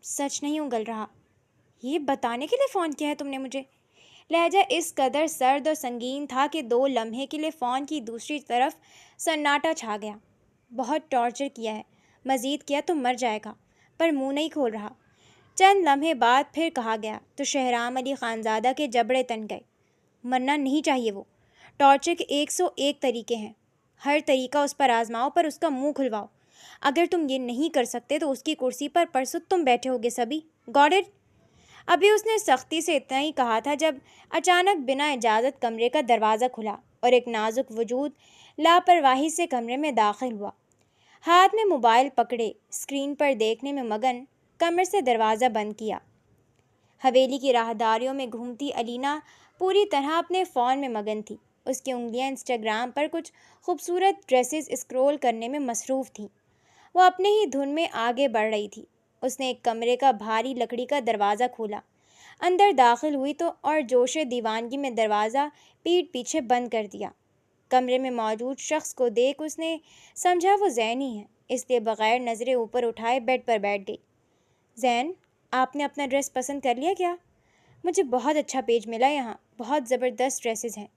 سچ نہیں اگل رہا۔ یہ بتانے کے لیے فون کیا ہے تم نے مجھے؟ لہجہ اس قدر سرد اور سنگین تھا کہ 2 لمحے کے لیے فون کی دوسری طرف سناٹا چھا گیا۔ بہت ٹارچر کیا ہے، مزید کیا تو مر جائے گا، پر منہ نہیں کھول رہا۔ چند لمحے بعد پھر کہا گیا تو شہرام علی خانزادہ کے جبڑے تن گئے۔ مرنا نہیں چاہیے وہ۔ ٹارچر کے 101 طریقے ہیں، ہر طریقہ اس پر آزماؤ، پر اس کا منہ کھلواؤ۔ اگر تم یہ نہیں کر سکتے تو اس کی کرسی پر پرسوں تم بیٹھے ہوگے سبھی، گاٹ اٹ؟ ابھی اس نے سختی سے اتنا ہی کہا تھا جب اچانک بنا اجازت کمرے کا دروازہ کھلا اور ایک نازک وجود لاپرواہی سے کمرے میں داخل ہوا۔ ہاتھ میں موبائل پکڑے اسکرین پر دیکھنے میں مگن کمرے سے دروازہ بند کیا۔ حویلی کی راہداریوں میں گھومتی الینا پوری طرح اپنے فون میں مگن تھی۔ اس کی انگلیاں انسٹاگرام پر کچھ خوبصورت ڈریسز اسکرول کرنے میں مصروف تھیں۔ وہ اپنے ہی دھن میں آگے بڑھ رہی تھی۔ اس نے ایک کمرے کا بھاری لکڑی کا دروازہ کھولا، اندر داخل ہوئی تو اور جوش دیوانگی میں دروازہ پیٹھ پیچھے بند کر دیا۔ کمرے میں موجود شخص کو دیکھ اس نے سمجھا وہ زین ہی ہے، اس لیے بغیر نظریں اوپر اٹھائے بیڈ پر بیٹھ گئی۔ زین، آپ نے اپنا ڈریس پسند کر لیا کیا؟ مجھے بہت اچھا پیج ملا یہاں، بہت زبردست ڈریسز ہیں۔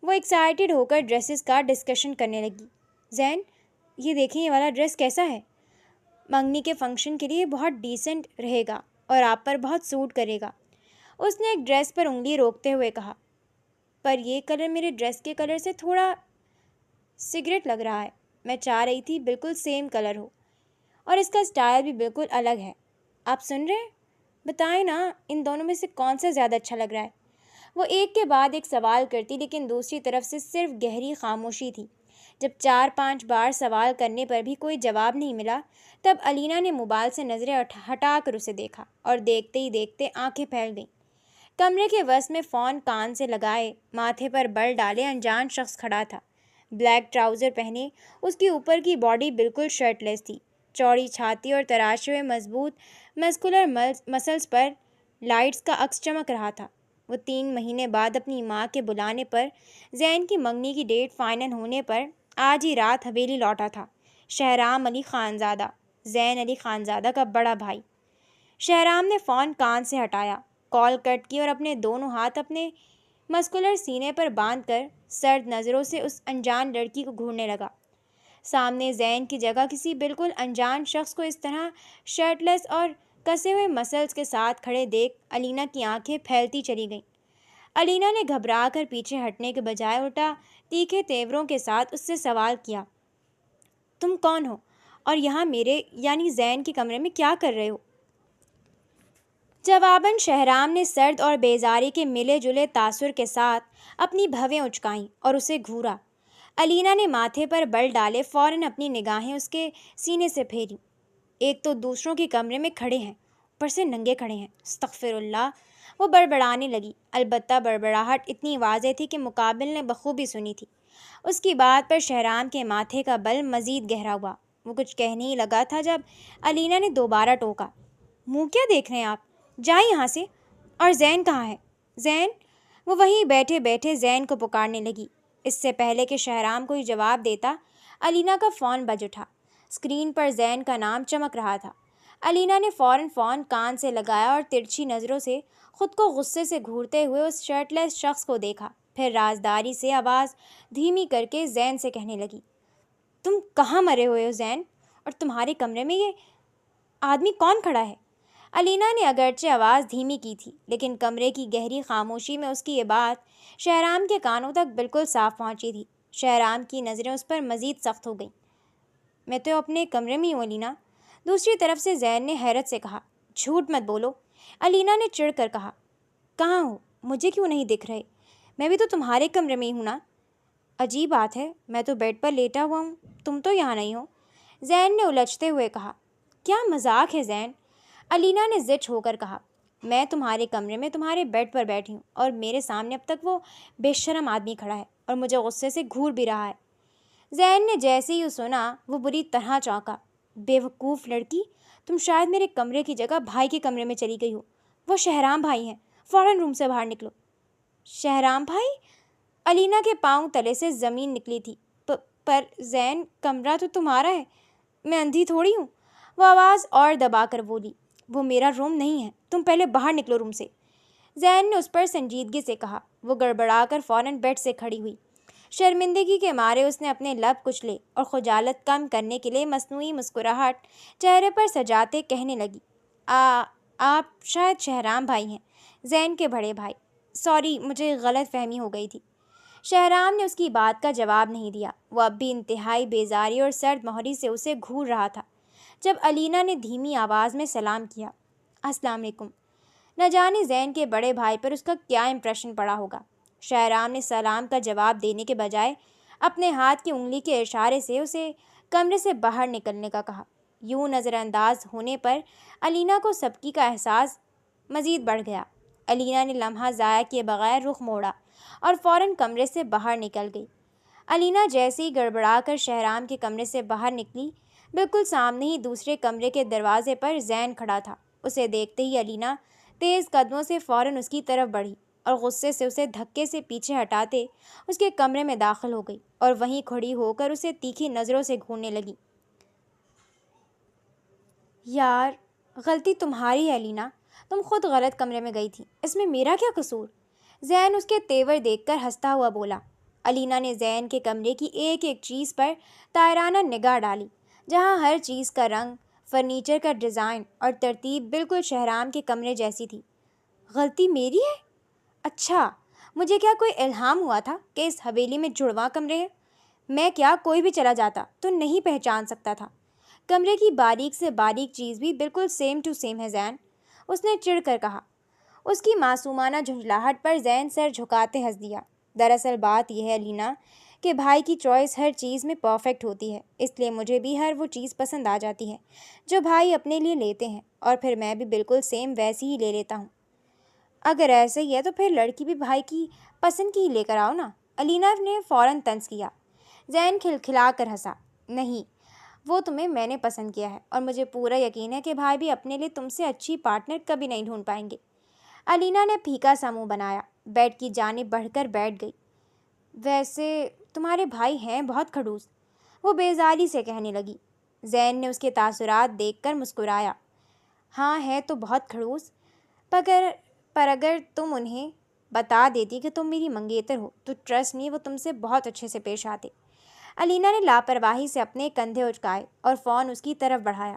وہ ایکسائٹیڈ ہو کر ڈریسز کا ڈسکشن کرنے لگی۔ زین، یہ دیکھیں یہ والا ڈریس کیسا ہے؟ منگنی کے فنکشن کے لیے بہت ڈیسنٹ رہے گا اور آپ پر بہت سوٹ کرے گا۔ اس نے ایک ڈریس پر انگلی روکتے ہوئے کہا، پر یہ کلر میرے ڈریس کے کلر سے تھوڑا سگریٹ لگ رہا ہے۔ میں چاہ رہی تھی بالکل سیم کلر ہو، اور اس کا اسٹائل بھی بالکل الگ ہے۔ آپ سن رہے ہیں؟ بتائیں نا، ان دونوں میں سے کون سا زیادہ اچھا لگ رہا ہے؟ وہ ایک کے بعد ایک سوال کرتی، لیکن دوسری طرف سے صرف گہری خاموشی تھی۔ جب 4-5 بار سوال کرنے پر بھی کوئی جواب نہیں ملا، تب الینا نے موبائل سے نظریں ہٹا کر اسے دیکھا، اور دیکھتے ہی دیکھتے آنکھیں پھیل گئیں۔ کمرے کے وسط میں فون کان سے لگائے، ماتھے پر بل ڈالے انجان شخص کھڑا تھا۔ بلیک ٹراؤزر پہنے، اس کی اوپر کی باڈی بالکل شرٹ لیس تھی۔ چوڑی چھاتی اور تراشے ہوئے مضبوط مسکولر مسلز پر لائٹس کا عکس چمک رہا تھا۔ وہ 3 مہینے بعد اپنی ماں کے بلانے پر، زین کی منگنی کی ڈیٹ فائنل ہونے پر آج ہی رات حویلی لوٹا تھا۔ شہرام علی خانزادہ، زین علی خانزادہ کا بڑا بھائی۔ شہرام نے فون کان سے ہٹایا، کال کٹ کی اور اپنے دونوں ہاتھ اپنے مسکولر سینے پر باندھ کر سرد نظروں سے اس انجان لڑکی کو گھورنے لگا۔ سامنے زین کی جگہ کسی بالکل انجان شخص کو اس طرح شرٹ لیس اور کسے ہوئے مسلز کے ساتھ کھڑے دیکھ الینا کی آنکھیں پھیلتی چلی گئیں۔ الینا نے گھبرا کر پیچھے ہٹنے کے بجائے الٹا تیکھے تیوروں کے ساتھ اس سے سوال کیا، تم کون ہو اور یہاں میرے یعنی زین کے کمرے میں کیا کر رہے ہو؟ جواباً شہرام نے سرد اور بیزاری کے ملے جلے تاثر کے ساتھ اپنی بھویں اچکائیں اور اسے گھورا۔ الینا نے ماتھے پر بل ڈالے فوراً اپنی نگاہیں اس کے سینے سے پھیریں۔ ایک تو دوسروں کے کمرے میں کھڑے ہیں، اوپر سے ننگے کھڑے ہیں، استغفر اللہ! وہ بڑبڑانے لگی، البتہ بڑبڑاہٹ اتنی واضح تھی کہ مقابل نے بخوبی سنی تھی۔ اس کی بات پر شہرام کے ماتھے کا بل مزید گہرا ہوا۔ وہ کچھ کہنے ہی لگا تھا جب الینا نے دوبارہ ٹوکا، منہ کیا دیکھ رہے ہیں آپ؟ جائیں یہاں سے۔ اور زین کہاں ہے؟ زین؟ وہ وہیں بیٹھے بیٹھے زین کو پکارنے لگی۔ اس سے پہلے کہ شہرام کوئی جواب دیتا، الینا کا فون بج اٹھا۔ اسکرین پر زین کا نام چمک رہا تھا۔ الینا نے فوراً فون کان سے لگایا اور ترچھی نظروں سے خود کو غصے سے گھورتے ہوئے اس شرٹ لیس شخص کو دیکھا، پھر رازداری سے آواز دھیمی کر کے زین سے کہنے لگی، تم کہاں مرے ہوئے ہو زین؟ اور تمہارے کمرے میں یہ آدمی کون کھڑا ہے؟ الینا نے اگرچہ آواز دھیمی کی تھی، لیکن کمرے کی گہری خاموشی میں اس کی یہ بات شہرام کے کانوں تک بالکل صاف پہنچی تھی۔ شہرام کی نظریں اس پر مزید سخت ہو گئیں۔ میں تو اپنے کمرے میں ہی ہوں الینا۔ دوسری طرف سے زین نے حیرت سے کہا، جھوٹ مت بولو۔ الینا نے چڑھ کر کہا، کہاں ہو؟ مجھے کیوں نہیں دکھ رہے؟ میں بھی تو تمہارے کمرے میں ہی ہوں نا۔ عجیب بات ہے، میں تو بیڈ پر لیٹا ہوا ہوں، تم تو یہاں نہیں ہو۔ زین نے الجھتے ہوئے کہا، کیا مذاق ہے زین؟ الینا نے زچ ہو کر کہا، میں تمہارے کمرے میں تمہارے بیڈ پر بیٹھی ہوں، اور میرے سامنے اب تک وہ بے شرم آدمی کھڑا ہے اور مجھے غصے سے گھور بھی رہا ہے۔ زین نے جیسے ہی سنا وہ بری طرح چونکا۔ بے وقوف لڑکی، تم شاید میرے کمرے کی جگہ بھائی کے کمرے میں چلی گئی ہو۔ وہ شہرام بھائی ہیں، فوراً روم سے باہر نکلو۔ شہرام بھائی؟ الینا کے پاؤں تلے سے زمین نکلی تھی۔ پر زین، کمرہ تو تمہارا ہے، میں اندھی تھوڑی ہوں۔ وہ آواز اور دبا کر بولی، وہ میرا روم نہیں ہے، تم پہلے باہر نکلو روم سے، زین نے اس پر سنجیدگی سے کہا۔ وہ گڑبڑا کر فوراً بیڈ سے کھڑی ہوئی۔ شرمندگی کے مارے اس نے اپنے لب کچلے اور خجالت کم کرنے کے لیے مصنوعی مسکراہٹ چہرے پر سجاتے کہنے لگی، آپ شاید شہرام بھائی ہیں، زین کے بڑے بھائی۔ سوری، مجھے غلط فہمی ہو گئی تھی۔ شہرام نے اس کی بات کا جواب نہیں دیا۔ وہ اب بھی انتہائی بیزاری اور سرد مہری سے اسے گھور رہا تھا جب علینا نے دھیمی آواز میں سلام کیا، السلام علیکم۔ نہ جانے زین کے بڑے بھائی پر اس کا کیا امپریشن پڑا ہوگا۔ شہرام نے سلام کا جواب دینے کے بجائے اپنے ہاتھ کی انگلی کے اشارے سے اسے کمرے سے باہر نکلنے کا کہا۔ یوں نظر انداز ہونے پر علینا کو سبکی کا احساس مزید بڑھ گیا۔ علینا نے لمحہ ضائع کیے بغیر رخ موڑا اور فوراً کمرے سے باہر نکل گئی۔ علینا جیسے ہی گڑبڑا کر شہرام کے کمرے سے باہر نکلی، بالکل سامنے ہی دوسرے کمرے کے دروازے پر زین کھڑا تھا۔ اسے دیکھتے ہی علینا تیز قدموں سے فوراً اس کی طرف بڑھی اور غصے سے اسے دھکے سے پیچھے ہٹاتے اس کے کمرے میں داخل ہو گئی اور وہیں کھڑی ہو کر اسے تیکھی نظروں سے گھورنے لگی۔ یار، غلطی تمہاری ہے علینا، تم خود غلط کمرے میں گئی تھی، اس میں میرا کیا قصور؟ زین اس کے تیور دیکھ کر ہنستا ہوا بولا۔ علینا نے زین کے کمرے کی ایک ایک چیز پر طائرانہ نگاہ ڈالی، جہاں ہر چیز کا رنگ، فرنیچر کا ڈیزائن اور ترتیب بالکل شہرام کے کمرے جیسی تھی۔ غلطی میری ہے؟ اچھا، مجھے کیا کوئی الہام ہوا تھا کہ اس حویلی میں جڑواں کمرے ہیں؟ میں کیا کوئی بھی چلا جاتا تو نہیں پہچان سکتا تھا؟ کمرے کی باریک سے باریک چیز بھی بالکل سیم ٹو سیم ہے زین، اس نے چڑھ کر کہا۔ اس کی معصومانہ جھنجھلاہٹ پر زین سر جھکاتے ہنس دیا۔ دراصل بات یہ ہے علینا کہ بھائی کی چوائس ہر چیز میں پرفیکٹ ہوتی ہے، اس لیے مجھے بھی ہر وہ چیز پسند آ جاتی ہے جو بھائی اپنے لیے لیتے ہیں، اور پھر میں بھی بالکل سیم ویسی ہی لے لیتا ہوں۔ اگر ایسے ہی ہے تو پھر لڑکی بھی بھائی کی پسند کی ہی لے کر آؤ نا، علینا نے فوراً طنز کیا۔ زین کھلکھلا کر ہنسا۔ نہیں، وہ تمہیں میں نے پسند کیا ہے، اور مجھے پورا یقین ہے کہ بھائی بھی اپنے لیے تم سے اچھی پارٹنر کبھی نہیں ڈھونڈ پائیں گے۔ علینا نے پھیکا سا منہ بنایا، بیڈ کی جانب بڑھ کر بیٹھ گئی۔ ویسے تمہارے بھائی ہیں بہت کھڑوس، وہ بیزاری سے کہنے لگی۔ زین نے اس کے تاثرات دیکھ کر مسکرایا۔ ہاں ہے تو بہت کھڑوس، پر اگر تم انہیں بتا دیتی کہ تم میری منگیتر ہو تو ٹرسٹ نہیں، وہ تم سے بہت اچھے سے پیش آتے۔ علینا نے لاپرواہی سے اپنے کندھے اچکائے اور فون اس کی طرف بڑھایا۔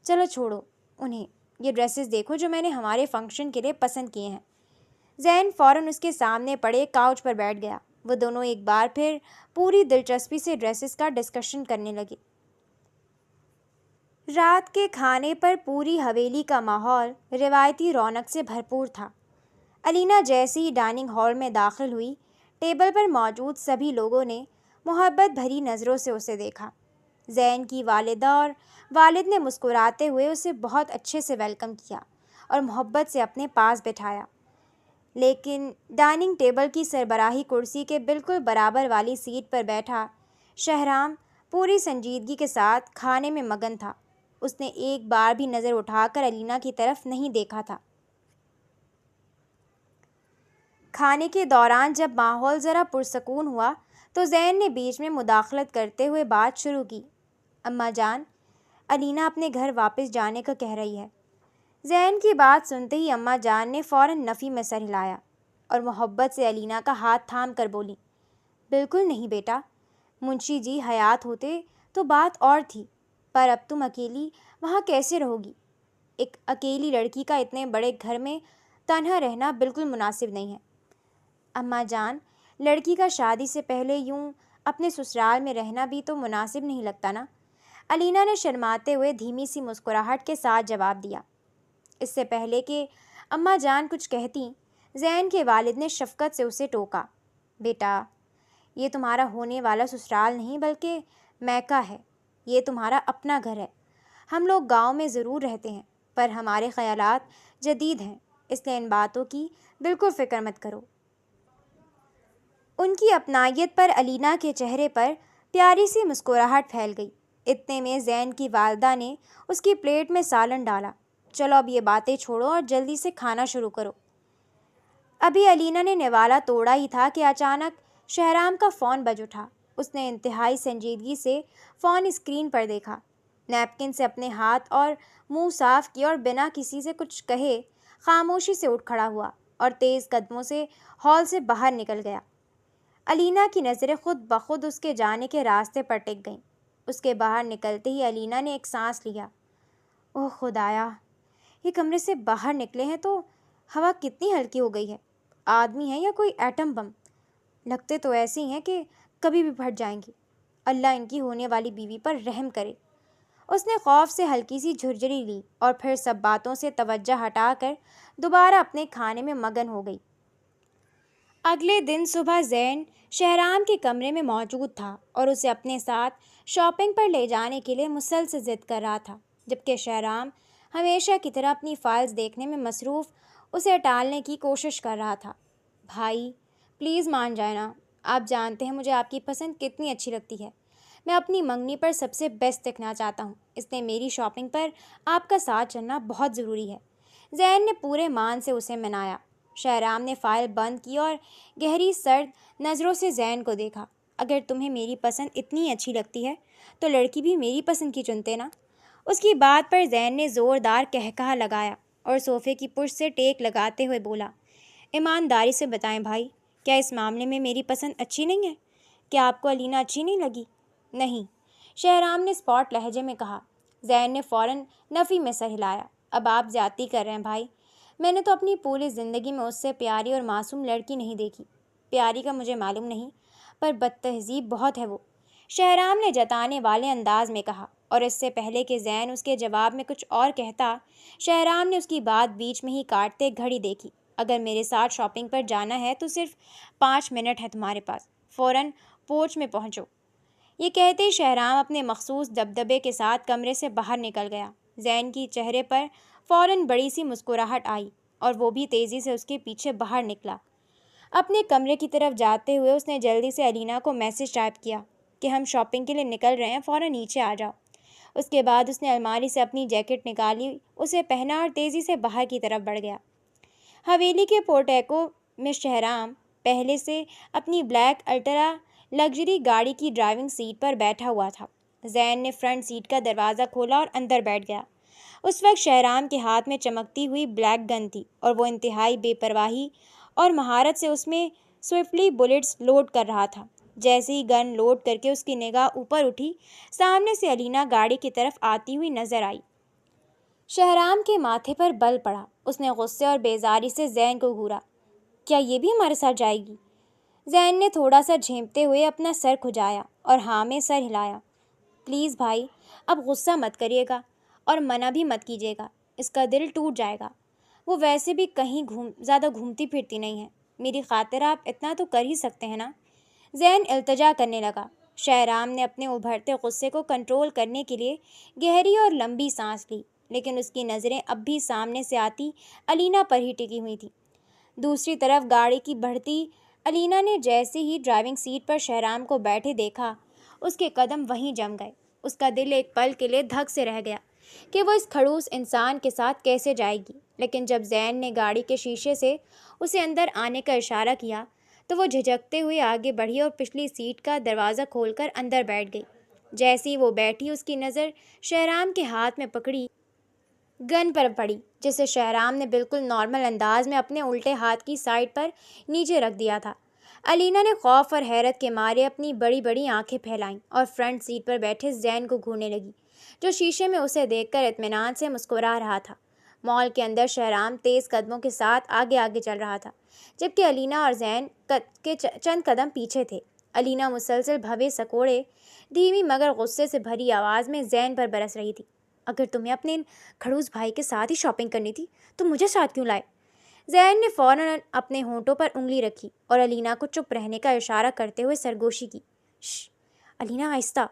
چلو چھوڑو انہیں، یہ ڈریسز دیکھو جو میں نے ہمارے فنکشن کے لیے پسند کیے ہیں۔ زین فوراً اس کے سامنے پڑے کاؤچ پر بیٹھ گیا۔ وہ دونوں ایک بار پھر پوری دلچسپی سے ڈریسز کا ڈسکشن کرنے لگے۔ رات کے کھانے پر پوری حویلی کا ماحول روایتی رونق سے بھرپور تھا۔ علینا جیسے ہی ڈائننگ ہال میں داخل ہوئی، ٹیبل پر موجود سبھی لوگوں نے محبت بھری نظروں سے اسے دیکھا۔ زین کی والدہ اور والد نے مسکراتے ہوئے اسے بہت اچھے سے ویلکم کیا اور محبت سے اپنے پاس بٹھایا، لیکن ڈائننگ ٹیبل کی سربراہی کرسی کے بالکل برابر والی سیٹ پر بیٹھا شہرام پوری سنجیدگی کے ساتھ کھانے میں مگن تھا۔ اس نے ایک بار بھی نظر اٹھا کر علینا کی طرف نہیں دیکھا تھا۔ کھانے کے دوران جب ماحول ذرا پرسکون ہوا تو زین نے بیچ میں مداخلت کرتے ہوئے بات شروع کی۔ اماں جان، علینا اپنے گھر واپس جانے کا کہہ رہی ہے۔ زین کی بات سنتے ہی اماں جان نے فوراً نفی میں سر ہلایا اور محبت سے علینا کا ہاتھ تھام کر بولی، بالکل نہیں بیٹا، منشی جی حیات ہوتے تو بات اور تھی، پر اب تم اکیلی وہاں کیسے رہو گی؟ ایک اکیلی لڑکی کا اتنے بڑے گھر میں تنہا رہنا بالکل مناسب نہیں ہے۔ اماں جان، لڑکی کا شادی سے پہلے یوں اپنے سسرال میں رہنا بھی تو مناسب نہیں لگتا نا، علینا نے شرماتے ہوئے دھیمی سی مسکراہٹ کے ساتھ جواب دیا۔ اس سے پہلے کہ اماں جان کچھ کہتیں، زین کے والد نے شفقت سے اسے ٹوکا، بیٹا، یہ تمہارا ہونے والا سسرال نہیں بلکہ میکہ ہے، یہ تمہارا اپنا گھر ہے۔ ہم لوگ گاؤں میں ضرور رہتے ہیں، پر ہمارے خیالات جدید ہیں، اس لیے ان باتوں کی بالکل فکر مت کرو۔ ان کی اپنائیت پر علینا کے چہرے پر پیاری سی مسکراہٹ پھیل گئی۔ اتنے میں زین کی والدہ نے اس کی پلیٹ میں سالن ڈالا۔ چلو اب یہ باتیں چھوڑو اور جلدی سے کھانا شروع کرو۔ ابھی علینا نے نوالا توڑا ہی تھا کہ اچانک شہرام کا فون بج اٹھا۔ اس نے انتہائی سنجیدگی سے فون اسکرین پر دیکھا۔ نیپکن سے اپنے ہاتھ اور منہ صاف کیا اور بنا کسی سے کچھ کہے خاموشی سے اٹھ کھڑا ہوا اور تیز قدموں سے ہال سے باہر نکل گیا۔ الینا کی نظریں خود بخود اس کے جانے کے راستے پر ٹک گئیں۔ اس کے باہر نکلتے ہی الینا نے ایک سانس لیا۔ اوہ خدایا، یہ کمرے سے باہر نکلے ہیں تو ہوا کتنی ہلکی ہو گئی ہے۔ آدمی ہے یا کوئی ایٹم بم؟ لگتے تو ایسے ہی ہیں کہ کبھی بھی پھٹ جائیں گی۔ اللہ ان کی ہونے والی بیوی پر رحم کرے۔ اس نے خوف سے ہلکی سی جھرجھری لی اور پھر سب باتوں سے توجہ ہٹا کر دوبارہ اپنے کھانے میں مگن ہو گئی۔ اگلے دن صبح زین شہرام کے کمرے میں موجود تھا اور اسے اپنے ساتھ شاپنگ پر لے جانے کے لیے مسلسل ضد کر رہا تھا، جبکہ شہرام ہمیشہ کی طرح اپنی فائلز دیکھنے میں مصروف اسے ٹالنے کی کوشش کر رہا تھا۔ بھائی پلیز مان جائے نا، آپ جانتے ہیں مجھے آپ کی پسند کتنی اچھی لگتی ہے۔ میں اپنی منگنی پر سب سے بیسٹ دکھنا چاہتا ہوں، اس لیے میری شاپنگ پر آپ کا ساتھ چلنا بہت ضروری ہے۔ زین نے پورے مان سے اسے منایا۔ شہرام نے فائل بند کی اور گہری سرد نظروں سے زین کو دیکھا۔ اگر تمہیں میری پسند اتنی اچھی لگتی ہے تو لڑکی بھی میری پسند کی چنتے نا۔ اس کی بات پر زین نے زوردار قہقہہ لگایا اور صوفے کی پشت سے ٹیک لگاتے ہوئے بولا، ایمانداری سے بتائیں بھائی، کیا اس معاملے میں میری پسند اچھی نہیں ہے؟ کیا آپ کو الینا اچھی نہیں لگی؟ نہیں، شہرام نے اسپاٹ لہجے میں کہا۔ زین نے فوراً نفی میں سر ہلایا۔ اب آپ زیادتی کر رہے ہیں بھائی، میں نے تو اپنی پوری زندگی میں اس سے پیاری اور معصوم لڑکی نہیں دیکھی۔ پیاری کا مجھے معلوم نہیں، پر بد تہذیب بہت ہے وہ، شہرام نے جتانے والے انداز میں کہا، اور اس سے پہلے کہ زین اس کے جواب میں کچھ اور کہتا، شہرام نے اس کی بات بیچ میں ہی کاٹتے گھڑی دیکھی۔ اگر میرے ساتھ شاپنگ پر جانا ہے تو صرف 5 منٹ ہے تمہارے پاس، فوراً پورچ میں پہنچو۔ یہ کہتے ہی شہرام اپنے مخصوص دبدبے کے ساتھ کمرے سے باہر نکل گیا۔ زین کی چہرے پر فوراً بڑی سی مسکراہٹ آئی اور وہ بھی تیزی سے اس کے پیچھے باہر نکلا۔ اپنے کمرے کی طرف جاتے ہوئے اس نے جلدی سے الینا کو میسج ٹائپ کیا کہ ہم شاپنگ کے لیے نکل رہے ہیں، فوراً نیچے آ جاؤ۔ اس کے بعد اس نے الماری سے اپنی جیکٹ نکالی، اسے پہنا اور تیزی سے باہر کی طرف بڑھ گیا۔ حویلی کے پورٹیکو میں شہرام پہلے سے اپنی بلیک الٹرا لگژری گاڑی کی ڈرائیونگ سیٹ پر بیٹھا ہوا تھا۔ زین نے فرنٹ سیٹ کا دروازہ کھولا اور اندر بیٹھ گیا۔ اس وقت شہرام کے ہاتھ میں چمکتی ہوئی بلیک گن تھی اور وہ انتہائی بے پرواہی اور مہارت سے اس میں سوئفٹلی بلٹس لوڈ کر رہا تھا۔ جیسے ہی گن لوڈ کر کے اس کی نگاہ اوپر اٹھی، سامنے سے الینا گاڑی کی طرف آتی ہوئی نظر آئی۔ شہرام کے ماتھے پر بل پڑا۔ اس نے غصے اور بیزاری سے زین کو گھورا۔ کیا یہ بھی ہمارے ساتھ جائے گی؟ زین نے تھوڑا سا جھینپتے ہوئے اپنا سر کھجایا اور ہاں میں سر ہلایا۔ پلیز بھائی، اب غصہ مت کریے گا اور منع بھی مت کیجیے گا، اس کا دل ٹوٹ جائے گا۔ وہ ویسے بھی کہیں زیادہ گھومتی پھرتی نہیں ہے، میری خاطر آپ اتنا تو کر ہی سکتے ہیں نا۔ زین التجا کرنے لگا۔ شہرام نے اپنے ابھرتے غصے کو کنٹرول کرنے کے لیے گہری اور لمبی سانس لی، لیکن اس کی نظریں اب بھی سامنے سے آتی الینا پر ہی ٹکی ہوئی تھیں۔ دوسری طرف گاڑی کی بڑھتی الینا نے جیسے ہی ڈرائیونگ سیٹ پر شہرام کو بیٹھے دیکھا، اس کے قدم وہیں جم گئے۔ اس کا دل ایک پل کے لیے دھک سے رہ گیا کہ وہ اس کھڑوس انسان کے ساتھ کیسے جائے گی، لیکن جب زین نے گاڑی کے شیشے سے اسے اندر آنے کا اشارہ کیا تو وہ جھجکتے ہوئے آگے بڑھی اور پچھلی سیٹ کا دروازہ کھول کر اندر بیٹھ گئی۔ جیسے ہی وہ بیٹھی، اس کی نظر شہرام کے ہاتھ میں پکڑی گن پر پڑی، جسے شہرام نے بالکل نارمل انداز میں اپنے الٹے ہاتھ کی سائڈ پر نیچے رکھ دیا تھا۔ الینا نے خوف اور حیرت کے مارے اپنی بڑی بڑی آنکھیں پھیلائیں اور فرنٹ سیٹ پر بیٹھے زین کو گھورنے لگی، جو شیشے میں اسے دیکھ کر اطمینان سے مسکرا رہا تھا۔ مال کے اندر شہرام تیز قدموں کے ساتھ آگے آگے چل رہا تھا، جبکہ الینا اور زین کے چند قدم پیچھے تھے۔ الینا مسلسل بھوے سکوڑے دھیمی مگر غصے سے بھری آواز میں زین پر برس رہی تھی۔ اگر تمہیں اپنے ان کھڑوس بھائی کے ساتھ ہی شاپنگ کرنی تھی تو مجھے ساتھ کیوں لائے؟ زین نے فوراً اپنے ہونٹوں پر انگلی رکھی اور الینا کو چپ رہنے کا اشارہ کرتے ہوئے سرگوشی کی۔ شش الینا، آہستہ۔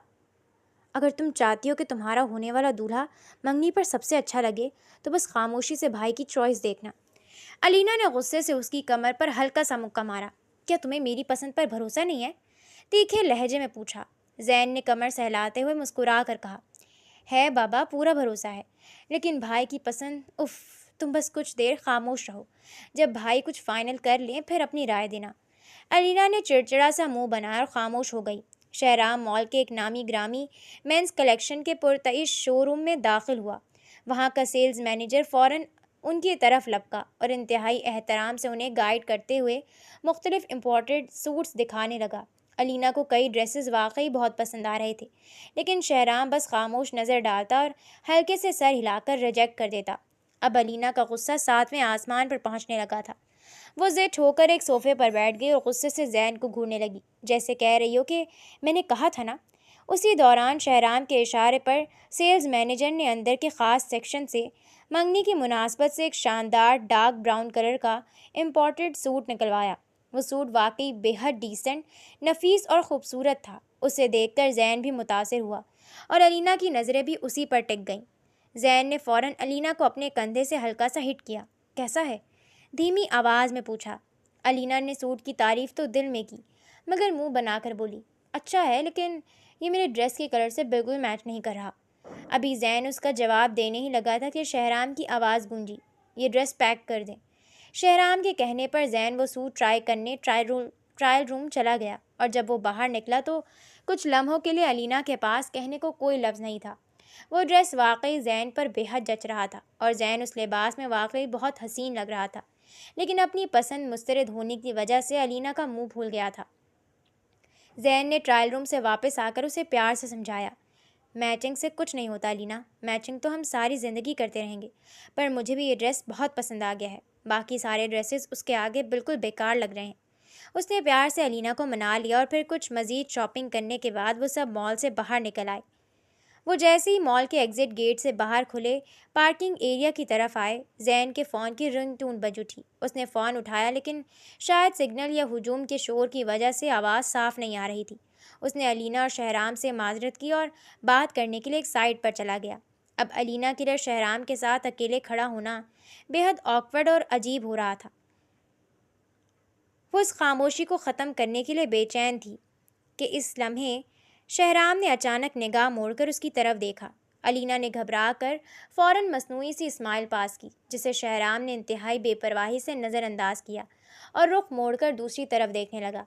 اگر تم چاہتی ہو کہ تمہارا ہونے والا دولہا منگنی پر سب سے اچھا لگے تو بس خاموشی سے بھائی کی چوائس دیکھنا۔ الینا نے غصے سے اس کی کمر پر ہلکا سا مکہ مارا۔ کیا تمہیں میری پسند پر بھروسہ نہیں ہے؟ تیکھے لہجے میں پوچھا۔ زین نے کمر سہلاتے ہوئے مسکرا کر کہا، ہے بابا، پورا بھروسہ ہے، لیکن بھائی کی پسند، اف، تم بس کچھ دیر خاموش رہو، جب بھائی کچھ فائنل کر لیں پھر اپنی رائے دینا۔ الینا نے چڑچڑا سا منہ بنایا اور خاموش ہو گئی۔ شہرام مال کے ایک نامی گرامی مینس کلیکشن کے پرتعیش شو روم میں داخل ہوا۔ وہاں کا سیلز مینیجر فوراً ان کی طرف لپکا اور انتہائی احترام سے انہیں گائیڈ کرتے ہوئے مختلف امپورٹڈ سوٹس دکھانے لگا۔ الینا کو کئی ڈریسز واقعی بہت پسند آ رہے تھے، لیکن شہرام بس خاموش نظر ڈالتا اور ہلکے سے سر ہلا کر ریجیکٹ کر دیتا۔ اب الینا کا غصہ ساتویں آسمان پر پہنچنے لگا تھا۔ وہ زٹ ہو کر ایک صوفے پر بیٹھ گئی اور غصے سے زین کو گھورنے لگی، جیسے کہہ رہی ہو کہ میں نے کہا تھا نا۔ اسی دوران شہرام کے اشارے پر سیلز مینیجر نے اندر کے خاص سیکشن سے منگنی کی مناسبت سے ایک شاندار ڈارک براؤن کلر کا امپورٹڈ سوٹ نکلوایا۔ وہ سوٹ واقعی بے حد ڈیسنٹ، نفیس اور خوبصورت تھا۔ اسے دیکھ کر زین بھی متاثر ہوا اور الینا کی نظریں بھی اسی پر ٹک گئیں۔ زین نے فوراً الینا کو اپنے کندھے سے ہلکا سا ہٹ کیا۔ کیسا ہے؟ دھیمی آواز میں پوچھا۔ الینا نے سوٹ کی تعریف تو دل میں کی، مگر منہ بنا کر بولی، اچھا ہے لیکن یہ میرے ڈریس کے کلر سے بالکل میچ نہیں کر رہا۔ ابھی زین اس کا جواب دینے ہی لگا تھا کہ شہرام کی آواز گونجی، یہ ڈریس پیک کر دیں۔ شہرام کے کہنے پر زین وہ سوٹ ٹرائی کرنے ٹرائل روم چلا گیا، اور جب وہ باہر نکلا تو کچھ لمحوں کے لیے الینا کے پاس کہنے کو کوئی لفظ نہیں تھا۔ وہ ڈریس واقعی زین پر بے حد جچ رہا تھا اور زین اس لباس میں واقعی بہت حسین لگ رہا تھا، لیکن اپنی پسند مسترد ہونے کی وجہ سے الینا کا منہ بھول گیا تھا۔ زین نے ٹرائل روم سے واپس آ کر اسے پیار سے سمجھایا، میچنگ سے کچھ نہیں ہوتا الینا، میچنگ تو ہم ساری زندگی کرتے رہیں گے، پر مجھے بھی یہ ڈریس بہت پسند آ گیا ہے، باقی سارے ڈریسز اس کے آگے بالکل بیکار لگ رہے ہیں۔ اس نے پیار سے الینا کو منا لیا اور پھر کچھ مزید شاپنگ کرنے کے بعد وہ سب مال سے باہر نکل آئے۔ وہ جیسے ہی مال کے ایگزٹ گیٹ سے باہر کھلے پارکنگ ایریا کی طرف آئے، زین کے فون کی رنگ ٹون بج اٹھی۔ اس نے فون اٹھایا، لیکن شاید سگنل یا ہجوم کے شور کی وجہ سے آواز صاف نہیں آ رہی تھی۔ اس نے الینا اور شہرام سے معذرت کی اور بات کرنے کے لیے ایک سائڈ پر چلا گیا۔ اب الینا کے لیے شہرام کے ساتھ اکیلے کھڑا ہونا بے حد آکورڈ اور عجیب ہو رہا تھا۔ وہ اس خاموشی کو ختم کرنے کے لیے بے چین تھی کہ اس لمحے شہرام نے اچانک نگاہ موڑ کر اس کی طرف دیکھا۔ الینا نے گھبرا کر فوراً مصنوعی سی اسمائل پاس کی، جسے شہرام نے انتہائی بے پرواہی سے نظر انداز کیا اور رخ موڑ کر دوسری طرف دیکھنے لگا۔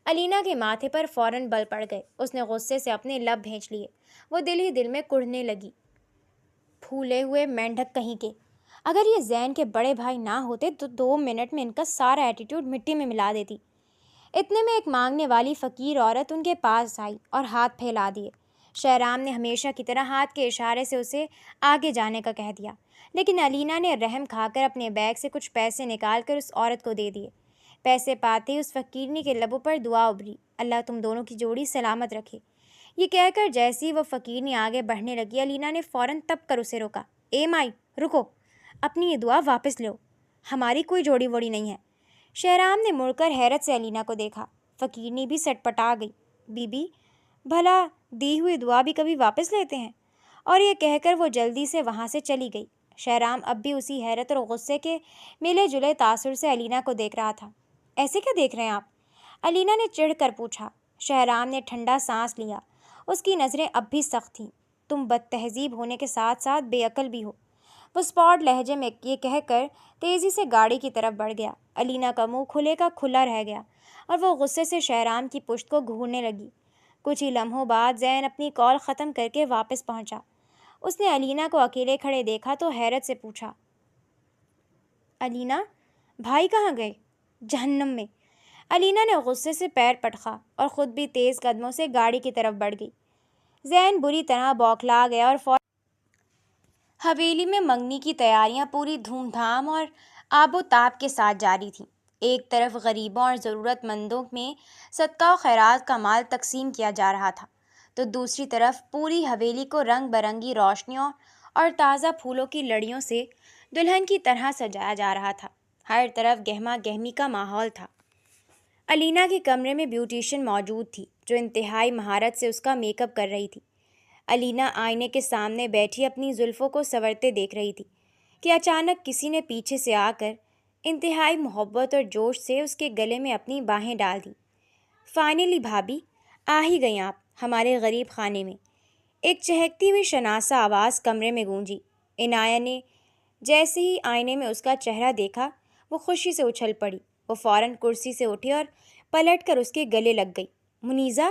الینا کے ماتھے پر فوراً بل پڑ گئے۔ اس نے غصے سے اپنے لب بھینچ لیے۔ وہ دل ہی دل میں کڑھنے لگی، پھولے ہوئے مینڈھک کہیں کے، اگر یہ زین کے بڑے بھائی نہ ہوتے تو 2 منٹ میں ان کا سارا ایٹیٹیوڈ مٹی میں ملا دیتی۔ اتنے میں ایک مانگنے والی فقیر عورت ان کے پاس آئی اور ہاتھ پھیلا دیے۔ شہرام نے ہمیشہ کی طرح ہاتھ کے اشارے سے اسے آگے جانے کا کہہ دیا، لیکن الینا نے رحم کھا کر اپنے بیگ سے کچھ پیسے نکال کر اس عورت کو دے دیے۔ پیسے پاتے ہی اس فقیرنی کے لبوں پر دعا ابھری، اللہ تم دونوں کی جوڑی سلامت رکھے۔ یہ کہہ کر جیسے ہی وہ فقیرنی آگے بڑھنے لگی، الینا نے فوراً تپ کر اسے روکا۔ اے مائی، رکو، اپنی یہ دعا واپس لو، ہماری کوئی جوڑی ووڑی نہیں ہے۔ شہرام نے مڑ کر حیرت سے الینا کو دیکھا۔ فقیرنی بھی سٹ پٹا گئی۔ بی بی، بھلا دی ہوئی دعا بھی کبھی واپس لیتے ہیں؟ اور یہ کہہ کر وہ جلدی سے وہاں سے چلی گئی۔ شہرام اب بھی اسی حیرت اور غصے کے ملے جلے تاثر سے الینا کو دیکھ رہا تھا۔ ایسے کیا دیکھ رہے ہیں آپ؟ الینا نے چڑھ کر پوچھا۔ شہرام نے ٹھنڈا سانس لیا۔ اس کی نظریں اب بھی سخت تھیں۔ تم بد تہذیب ہونے کے ساتھ ساتھ بے عقل بھی ہو، وہ اسپاٹ لہجے میں یہ کہہ کر تیزی سے گاڑی کی طرف بڑھ گیا۔ الینا کا منہ کھلے کا کھلا رہ گیا اور وہ غصے سے شہرام کی پشت کو گھورنے لگی۔ کچھ ہی لمحوں بعد زین اپنی کال ختم کر کے واپس پہنچا۔ اس نے الینا کو اکیلے کھڑے دیکھا تو حیرت سے پوچھا، الینا، بھائی کہاں گئے؟ جہنم میں۔ الینا نے غصے سے پیر پٹخا اور خود بھی تیز قدموں سے گاڑی کی طرف بڑھ گئی۔ زین بری طرح بوکھلا گیا اور حویلی میں منگنی کی تیاریاں پوری دھوم دھام اور آب و تاب کے ساتھ جاری تھیں۔ ایک طرف غریبوں اور ضرورت مندوں میں صدقہ و خیرات کا مال تقسیم کیا جا رہا تھا، تو دوسری طرف پوری حویلی کو رنگ برنگی روشنیوں اور تازہ پھولوں کی لڑیوں سے دلہن کی طرح سجایا جا رہا تھا۔ ہر طرف گہما گہمی کا ماحول تھا۔ الینا کے کمرے میں بیوٹیشین موجود تھی، جو انتہائی مہارت سے اس کا میک اپ کر رہی تھی۔ الینا آئینے کے سامنے بیٹھی اپنی زلفوں کو سنورتے دیکھ رہی تھی کہ اچانک کسی نے پیچھے سے آ کر انتہائی محبت اور جوش سے اس کے گلے میں اپنی باہیں ڈال دیں۔ فائنلی بھابھی، آ ہی گئیں آپ ہمارے غریب خانے میں، ایک چہکتی ہوئی شناسا آواز کمرے میں گونجی۔ عنایہ نے جیسے ہی آئینے میں اس کا چہرہ دیکھا، وہ خوشی سے اچھل پڑی۔ وہ فوراً کرسی سے اٹھی اور پلٹ کر اس کے گلے لگ گئی۔ منیزہ!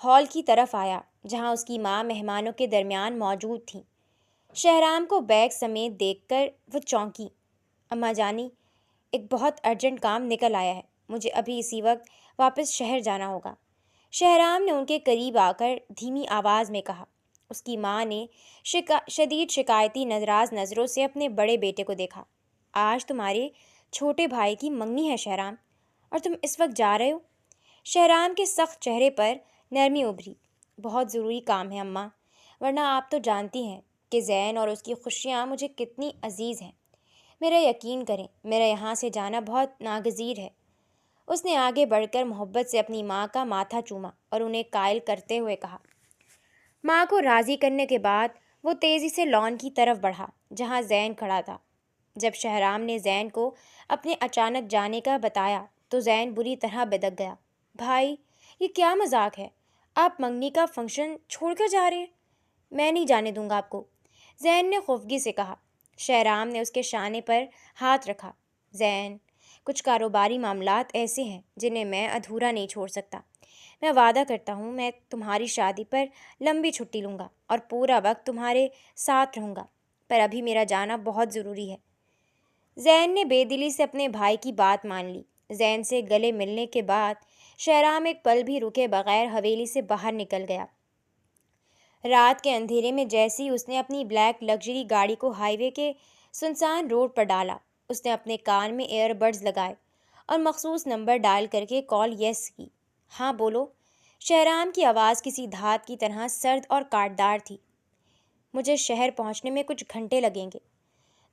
ہال کی طرف آیا جہاں اس کی ماں مہمانوں کے درمیان موجود تھیں۔ شہرام کو بیگ سمیت دیکھ کر وہ چونکی۔ اماں جانی، ایک بہت ارجنٹ کام نکل آیا ہے، مجھے ابھی اسی وقت واپس شہر جانا ہوگا، شہرام نے ان کے قریب آ کر دھیمی آواز میں کہا۔ اس کی ماں نے شدید شکایتی ناراض نظروں سے اپنے بڑے بیٹے کو دیکھا۔ آج تمہارے چھوٹے بھائی کی منگنی ہے شہرام، اور تم اس وقت جا رہے ہو؟ شہرام کے سخت چہرے پر نرمی ابھری۔ بہت ضروری کام ہے اماں، ورنہ آپ تو جانتی ہیں کہ زین اور اس کی خوشیاں مجھے کتنی عزیز ہیں۔ میرا یقین کریں، میرا یہاں سے جانا بہت ناگزیر ہے۔ اس نے آگے بڑھ کر محبت سے اپنی ماں کا ماتھا چوما اور انہیں قائل کرتے ہوئے کہا۔ ماں کو راضی کرنے کے بعد وہ تیزی سے لان کی طرف بڑھا جہاں زین کھڑا تھا۔ جب شہرام نے زین کو اپنے اچانک جانے کا بتایا تو زین بری طرح بدک گیا۔ بھائی، یہ کیا مذاق ہے؟ آپ منگنی کا فنکشن چھوڑ کر جا رہے ہیں؟ میں نہیں جانے دوں گا آپ کو، زین نے خفگی سے کہا۔ شہرام نے اس کے شانے پر ہاتھ رکھا۔ زین، کچھ کاروباری معاملات ایسے ہیں جنہیں میں ادھورا نہیں چھوڑ سکتا۔ میں وعدہ کرتا ہوں میں تمہاری شادی پر لمبی چھٹی لوں گا اور پورا وقت تمہارے ساتھ رہوں گا، پر ابھی میرا جانا بہت ضروری ہے۔ زین نے بے دلی سے اپنے بھائی کی بات مان لی۔ زین سے گلے ملنے کے بعد شہرام ایک پل بھی رکے بغیر حویلی سے باہر نکل گیا۔ رات کے اندھیرے میں جیسے ہی اس نے اپنی بلیک لگژری گاڑی کو ہائی وے کے سنسان روڈ پر ڈالا، اس نے اپنے کان میں ایئر بڈز لگائے اور مخصوص نمبر ڈائل کر کے کال یس کی۔ ہاں بولو، شہرام کی آواز کسی دھات کی طرح سرد اور کاٹدار تھی۔ مجھے شہر پہنچنے میں کچھ گھنٹے لگیں گے۔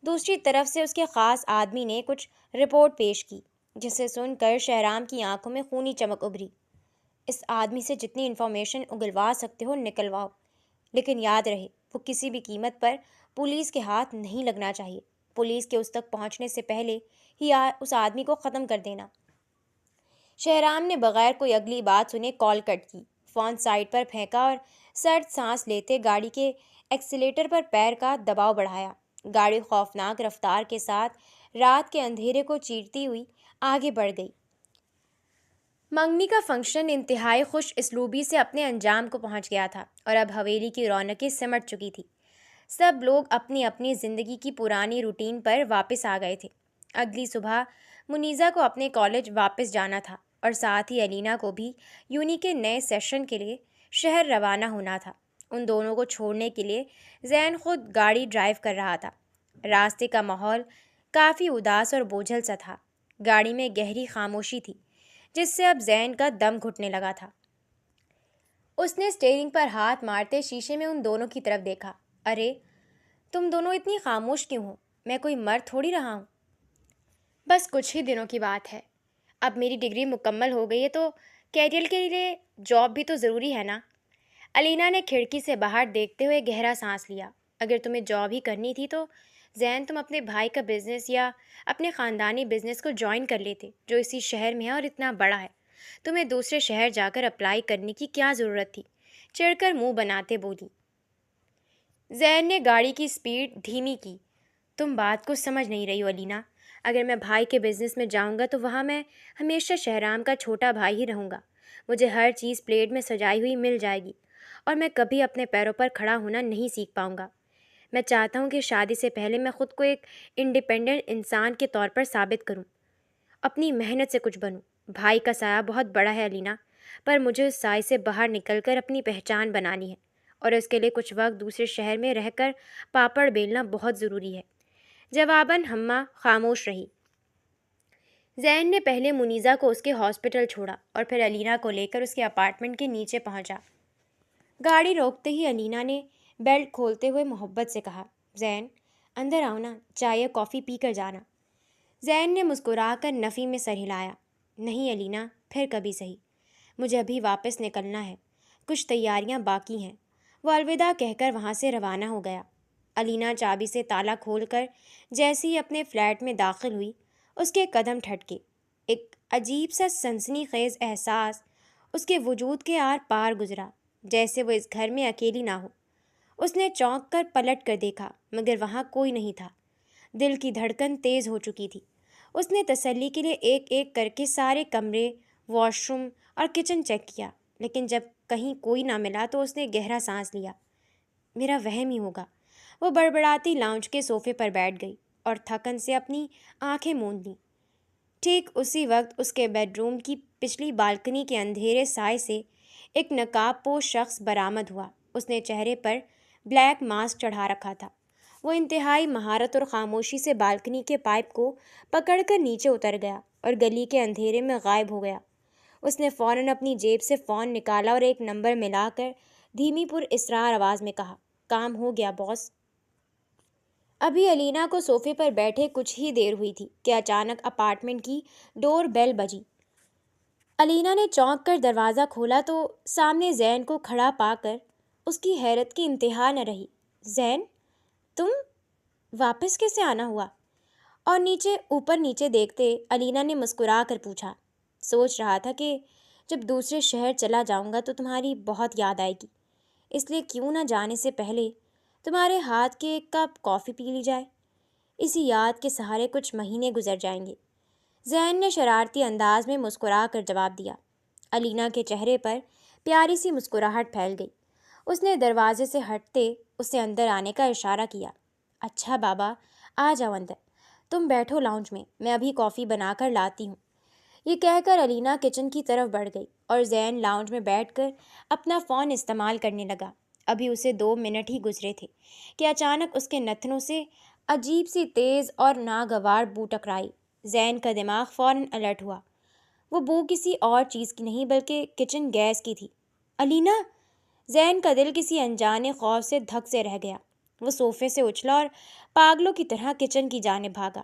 دوسری طرف سے اس کے خاص آدمی نے کچھ رپورٹ پیش کی جسے سن کر شہرام کی آنکھوں میں خونی چمک ابھری۔ اس آدمی سے جتنی انفارمیشن اگلوا سکتے ہو نکلواؤ، لیکن یاد رہے وہ کسی بھی قیمت پر پولیس کے ہاتھ نہیں لگنا چاہیے۔ پولیس کے اس تک پہنچنے سے پہلے ہی اس آدمی کو ختم کر دینا۔ شہرام نے بغیر کوئی اگلی بات سنے کال کٹ کی، فون سائڈ پر پھینکا اور سرد سانس لیتے گاڑی کے ایکسیلیٹر پر پیر کا دباؤ بڑھایا۔ گاڑی خوفناک رفتار کے ساتھ رات کے اندھیرے کو چیرتی ہوئی آگے بڑھ گئی۔ منگنی کا فنکشن انتہائی خوش اسلوبی سے اپنے انجام کو پہنچ گیا تھا اور اب حویلی کی رونقیں سمٹ چکی تھی۔ سب لوگ اپنی اپنی زندگی کی پرانی روٹین پر واپس آ گئے تھے۔ اگلی صبح منیزہ کو اپنے کالج واپس جانا تھا اور ساتھ ہی الینا کو بھی یونی کے نئے سیشن کے لیے شہر روانہ ہونا تھا۔ ان دونوں کو چھوڑنے کے لیے زین خود گاڑی ڈرائیو کر رہا تھا۔ راستے کا ماحول کافی اداس اور بوجھل سا تھا۔ گاڑی میں گہری خاموشی تھی جس سے اب زین کا دم گھٹنے لگا تھا۔ اس نے اسٹیئرنگ پر ہاتھ مارتے شیشے میں ان دونوں کی طرف دیکھا۔ ارے، تم دونوں اتنی خاموش کیوں ہو؟ میں کوئی مر تھوڑی رہا ہوں۔ بس کچھ ہی دنوں کی بات ہے۔ اب میری ڈگری مکمل ہو گئی ہے تو کیریئر کے لیے جاب بھی تو ضروری ہے نا؟ الینا نے کھڑکی سے باہر دیکھتے ہوئے گہرا سانس لیا۔ اگر تمہیں جاب ہی کرنی تھی تو زین تم اپنے بھائی کا بزنس یا اپنے خاندانی بزنس کو جوائن کر لیتے جو اسی شہر میں ہے اور اتنا بڑا ہے۔ تمہیں دوسرے شہر جا کر اپلائی کرنے کی کیا ضرورت تھی؟ چڑھ کر منہ بناتے بولی۔ زین نے گاڑی کی سپیڈ دھیمی کی۔ تم بات کو سمجھ نہیں رہی ہو الینا۔ اگر میں بھائی کے بزنس میں جاؤں گا تو وہاں میں ہمیشہ شہرام کا چھوٹا بھائی ہی رہوں گا۔ مجھے ہر چیز پلیٹ میں سجائی ہوئی مل جائے گی اور میں کبھی اپنے پیروں پر کھڑا ہونا نہیں سیکھ پاؤں گا۔ میں چاہتا ہوں کہ شادی سے پہلے میں خود کو ایک انڈیپینڈنٹ انسان کے طور پر ثابت کروں، اپنی محنت سے کچھ بنوں۔ بھائی کا سایہ بہت بڑا ہے الینا، پر مجھے اس سائے سے باہر نکل کر اپنی پہچان بنانی ہے اور اس کے لیے کچھ وقت دوسرے شہر میں رہ کر پاپڑ بیلنا بہت ضروری ہے۔ جواباً ہمہ خاموش رہی۔ زین نے پہلے منیزہ کو اس کے ہاسپٹل چھوڑا اور پھر الینا کو لے کر اس کے اپارٹمنٹ کے نیچے پہنچا۔ گاڑی روکتے ہی الینا نے بیلٹ کھولتے ہوئے محبت سے کہا، زین اندر آؤ نا، چائے یا کافی پی کر جانا۔ زین نے مسکرا کر نفی میں سر ہلایا۔ نہیں الینا، پھر کبھی سہی، مجھے ابھی واپس نکلنا ہے، کچھ تیاریاں باقی ہیں۔ وہ الوداع کہہ کر وہاں سے روانہ ہو گیا۔ الینا چابی سے تالا کھول کر جیسے ہی اپنے فلیٹ میں داخل ہوئی اس کے قدم ٹھٹکے۔ ایک عجیب سا سنسنی خیز احساس اس کے وجود کے آر پار گزرا، جیسے وہ اس گھر میں اکیلی نہ ہو۔ اس نے چونک کر پلٹ کر دیکھا مگر وہاں کوئی نہیں تھا۔ دل کی دھڑکن تیز ہو چکی تھی۔ اس نے تسلی کے لیے ایک ایک کر کے سارے کمرے، واش روم اور کچن چیک کیا، لیکن جب کہیں کوئی نہ ملا تو اس نے گہرا سانس لیا۔ میرا وہم ہی ہوگا۔ وہ بڑبڑاتی لاؤنج کے صوفے پر بیٹھ گئی اور تھکن سے اپنی آنکھیں موند لیں۔ ٹھیک اسی وقت اس کے بیڈ روم کی پچھلی بالکنی کے اندھیرے سائے سے ایک نقاب پوش شخص برآمد ہوا۔ اس نے چہرے پر بلیک ماسک چڑھا رکھا تھا۔ وہ انتہائی مہارت اور خاموشی سے بالکنی کے پائپ کو پکڑ کر نیچے اتر گیا اور گلی کے اندھیرے میں غائب ہو گیا۔ اس نے فوراً اپنی جیب سے فون نکالا اور ایک نمبر ملا کر دھیمی پر اسرار آواز میں کہا، کام ہو گیا باس۔ ابھی الینا کو صوفے پر بیٹھے کچھ ہی دیر ہوئی تھی کہ اچانک اپارٹمنٹ کی ڈور بیل بجی۔ الینا نے چونک کر دروازہ کھولا تو سامنے زین کو کھڑا پا کر اس کی حیرت کی انتہا نہ رہی۔ زین، تم واپس کیسے آنا ہوا؟ اور اوپر نیچے دیکھتے الینا نے مسکرا کر پوچھا، سوچ رہا تھا کہ جب دوسرے شہر چلا جاؤں گا تو تمہاری بہت یاد آئے گی، اس لیے کیوں نہ جانے سے پہلے تمہارے ہاتھ کے ایک کپ کافی پی لی جائے۔ اسی یاد کے سہارے کچھ مہینے گزر جائیں گے۔ زین نے شرارتی انداز میں مسکرا کر جواب دیا۔ الینا کے چہرے پر پیاری سی مسکراہٹ پھیل گئی۔ اس نے دروازے سے ہٹتے اسے اندر آنے کا اشارہ کیا۔ اچھا بابا، آ جاؤ اندر، تم بیٹھو لاؤنج میں ابھی کافی بنا کر لاتی ہوں۔ یہ کہہ کر الینا کچن کی طرف بڑھ گئی اور زین لاؤنج میں بیٹھ کر اپنا فون استعمال کرنے لگا۔ ابھی اسے 2 منٹ ہی گزرے تھے کہ اچانک اس کے نتنوں سے عجیب سی تیز اور ناگوار بو ٹکرائی۔ زین کا دماغ فوراً الرٹ ہوا۔ وہ بو کسی اور چیز کی نہیں بلکہ کچن گیس کی تھی۔ الینا! زین کا دل کسی انجانے خوف سے دھک سے رہ گیا۔ وہ صوفے سے اچھلا اور پاگلوں کی طرح کچن کی جانب بھاگا۔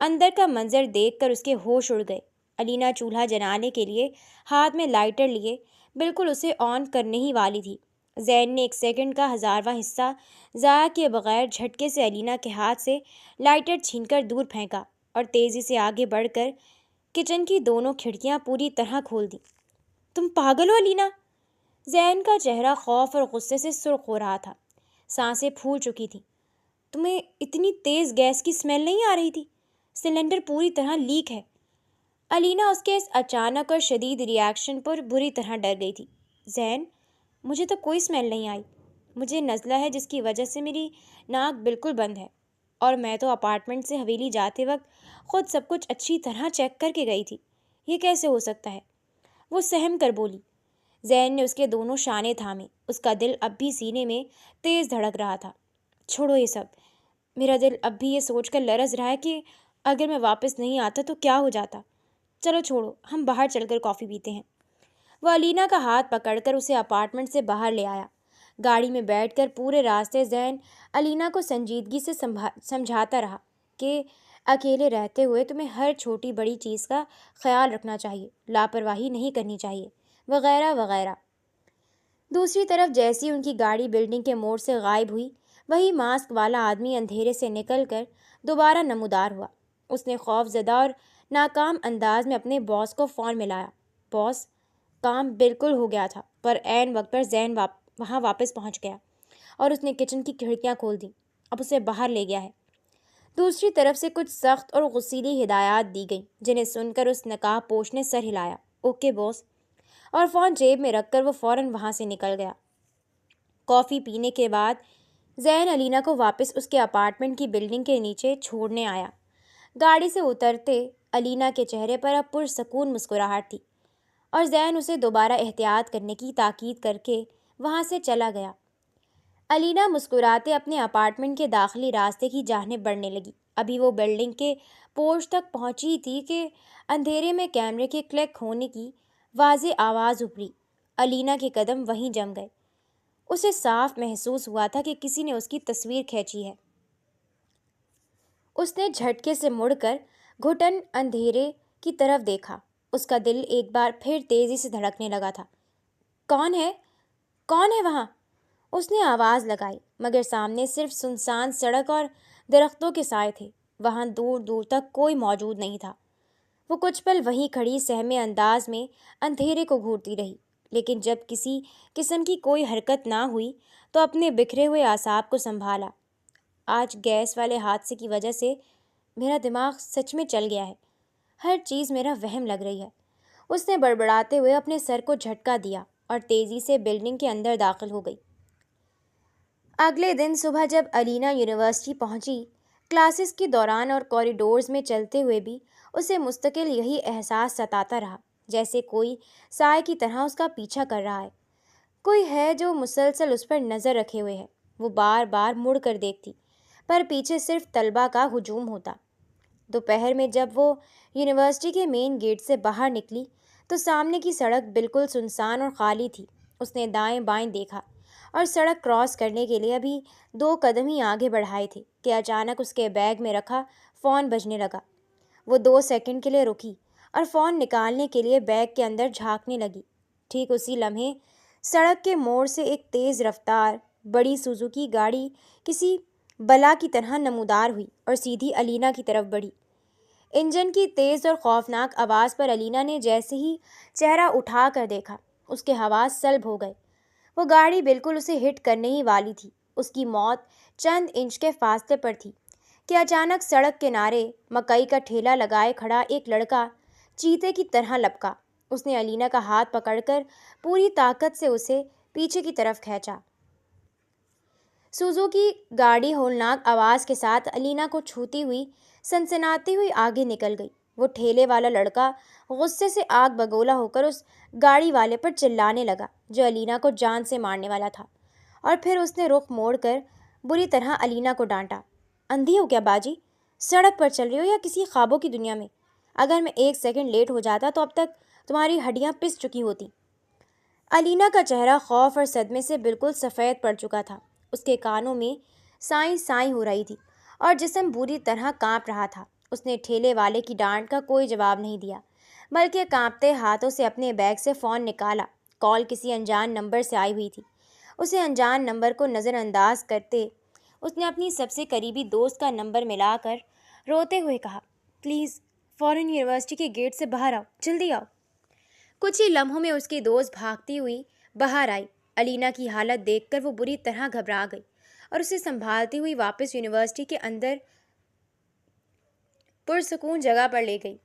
اندر کا منظر دیکھ کر اس کے ہوش اڑ گئے۔ الینا چولہا جلانے کے لیے ہاتھ میں لائٹر لیے بالکل اسے آن کرنے ہی والی تھی۔ زین نے 1 سیکنڈ کا 1000واں حصہ ضائع کیے بغیر جھٹکے سے الینا کے ہاتھ سے لائٹر چھین کر دور پھینکا اور تیزی سے آگے بڑھ کر کچن کی دونوں کھڑکیاں پوری طرح کھول دیں۔ تم پاگل ہو الینا؟ زین کا چہرہ خوف اور غصے سے سرخ ہو رہا تھا۔ سانسیں پھول چکی تھیں۔ تمہیں اتنی تیز گیس کی سمیل نہیں آ رہی تھی؟ سلنڈر پوری طرح لیک ہے۔ الینا اس کے اس اچانک اور شدید ری ایکشن پر بری طرح ڈر گئی تھی۔ زین، مجھے تو کوئی سمیل نہیں آئی۔ مجھے نزلہ ہے جس کی وجہ سے میری ناک بالکل بند ہے، اور میں تو اپارٹمنٹ سے حویلی جاتے وقت خود سب کچھ اچھی طرح چیک کر کے گئی تھی۔ یہ کیسے ہو سکتا ہے؟ وہ سہم کر بولی۔ زین نے اس کے دونوں شانے تھامے۔ اس کا دل اب بھی سینے میں تیز دھڑک رہا تھا۔ چھوڑو یہ سب۔ میرا دل اب بھی یہ سوچ کر لرز رہا ہے کہ اگر میں واپس نہیں آتا تو کیا ہو جاتا۔ چلو چھوڑو، ہم باہر چل کر کافی پیتے ہیں۔ وہ الینا کا ہاتھ پکڑ کر اسے اپارٹمنٹ سے باہر لے آیا۔ گاڑی میں بیٹھ کر پورے راستے زین الینا کو سنجیدگی سے سمجھاتا رہا کہ اکیلے رہتے ہوئے تمہیں ہر چھوٹی بڑی چیز کا خیال رکھنا چاہیے، لاپرواہی نہیں کرنی چاہیے، وغیرہ وغیرہ۔ دوسری طرف جیسی ان کی گاڑی بلڈنگ کے موڑ سے غائب ہوئی، وہی ماسک والا آدمی اندھیرے سے نکل کر دوبارہ نمودار ہوا۔ اس نے خوف زدہ اور ناکام انداز میں اپنے باس کو فون ملایا۔ باس، کام بالکل ہو گیا تھا، پر عین وقت پر زین وہاں واپس پہنچ گیا اور اس نے کچن کی کھڑکیاں کھول دیں۔ اب اسے باہر لے گیا ہے۔ دوسری طرف سے کچھ سخت اور غصیلی ہدایات دی گئیں، جنہیں سن کر اس نقاب پوش نے سر ہلایا۔ اوکے باس، اور فون جیب میں رکھ کر وہ فوراً وہاں سے نکل گیا۔ کافی پینے کے بعد زین الینا کو واپس اس کے اپارٹمنٹ کی بلڈنگ کے نیچے چھوڑنے آیا۔ گاڑی سے اترتے الینا کے چہرے پر اب پرسکون مسکراہٹ تھی، اور زین اسے دوبارہ احتیاط کرنے کی تاکید کر کے وہاں سے چلا گیا۔ الینا مسکراتے اپنے اپارٹمنٹ کے داخلی راستے کی جانب بڑھنے لگی۔ ابھی وہ بلڈنگ کے پورچ تک پہنچی تھی کہ اندھیرے میں کیمرے کے کلک ہونے کی واضح آواز ابھری۔ الینا کے قدم وہیں جم گئے۔ اسے صاف محسوس ہوا تھا کہ کسی نے اس کی تصویر کھینچی ہے۔ اس نے جھٹکے سے مڑ کر گھٹن اندھیرے کی طرف دیکھا۔ اس کا دل ایک بار پھر تیزی سے دھڑکنے لگا تھا۔ کون ہے؟ کون ہے وہاں؟ اس نے آواز لگائی، مگر سامنے صرف سنسان سڑک اور درختوں کے سائے تھے۔ وہاں دور دور تک کوئی موجود نہیں تھا۔ وہ کچھ پل وہیں کھڑی سہمے انداز میں اندھیرے کو گھورتی رہی، لیکن جب کسی قسم کی کوئی حرکت نہ ہوئی تو اپنے بکھرے ہوئے اعصاب کو سنبھالا۔ آج گیس والے حادثے کی وجہ سے میرا دماغ سچ میں چل گیا ہے۔ ہر چیز میرا وہم لگ رہی ہے۔ اس نے بڑبڑاتے ہوئے اپنے سر کو جھٹکا دیا اور تیزی سے بلڈنگ کے اندر داخل ہو گئی۔ اگلے دن صبح جب الینا یونیورسٹی پہنچی، کلاسز کے دوران اور کوریڈورز میں چلتے ہوئے بھی اسے مستقل یہی احساس ستاتا رہا، جیسے کوئی سائے کی طرح اس کا پیچھا کر رہا ہے۔ کوئی ہے جو مسلسل اس پر نظر رکھے ہوئے ہے۔ وہ بار بار مڑ کر دیکھتی، پر پیچھے صرف طلبہ کا ہجوم ہوتا۔ دوپہر میں جب وہ یونیورسٹی کے مین گیٹ سے باہر نکلی تو سامنے کی سڑک بالکل سنسان اور خالی تھی۔ اس نے دائیں بائیں دیکھا اور سڑک کراس کرنے کے لیے ابھی 2 قدم ہی آگے بڑھائے تھے کہ اچانک اس کے بیگ میں رکھا فون بجنے لگا۔ وہ 2 سیکنڈ کے لیے رکی اور فون نکالنے کے لیے بیگ کے اندر جھانکنے لگی۔ ٹھیک اسی لمحے سڑک کے موڑ سے ایک تیز رفتار بڑی سوزوکی گاڑی کسی بلا کی طرح نمودار ہوئی اور سیدھی الینا کی طرف بڑھی۔ انجن کی تیز اور خوفناک آواز پر الینا نے جیسے ہی چہرہ اٹھا کر دیکھا، اس کے حواس سلب ہو گئے۔ وہ گاڑی بالکل اسے ہٹ کرنے ہی والی تھی۔ اس کی موت چند انچ کے فاصلے پر تھی کہ اچانک سڑک کنارے مکئی کا ٹھیلا لگائے کھڑا ایک لڑکا چیتے کی طرح لپکا۔ اس نے الینا کا ہاتھ پکڑ کر پوری طاقت سے اسے پیچھے کی طرف کھینچا۔ سوزوکی گاڑی ہولناک آواز کے ساتھ الینا کو چھوتی ہوئی سنسناتی ہوئی آگے نکل گئی۔ وہ ٹھیلے والا لڑکا غصے سے آگ بگولا ہو کر اس گاڑی والے پر چلانے لگا جو الینا کو جان سے مارنے والا تھا، اور پھر اس نے رخ موڑ کر بری طرح الینا کو ڈانٹا۔ اندھی ہو کیا باجی؟ سڑک پر چل رہی ہو یا کسی خوابوں کی دنیا میں؟ اگر میں 1 سیکنڈ لیٹ ہو جاتا تو اب تک تمہاری ہڈیاں پس چکی ہوتی۔ الینا کا چہرہ خوف اور صدمے سے بالکل سفید پڑ چکا تھا۔ اس کے کانوں میں سائیں سائیں ہو رہی تھی اور جسم بری طرح کانپ رہا تھا۔ اس نے ٹھیلے والے کی ڈانٹ کا کوئی جواب نہیں دیا، بلکہ کانپتے ہاتھوں سے اپنے بیگ سے فون نکالا۔ کال کسی انجان نمبر سے آئی ہوئی تھی۔ اسے انجان نمبر کو نظر انداز کرتے اس نے اپنی سب سے قریبی دوست کا نمبر ملا کر روتے ہوئے کہا، پلیز فوراً یونیورسٹی کے گیٹ سے باہر آؤ، جلدی آؤ۔ کچھ ہی لمحوں میں اس کی دوست بھاگتی ہوئی باہر آئی۔ الینا کی حالت دیکھ کر وہ بری طرح گھبرا گئی اور اسے سنبھالتی ہوئی واپس یونیورسٹی کے اندر پرسکون جگہ پر لے گئی۔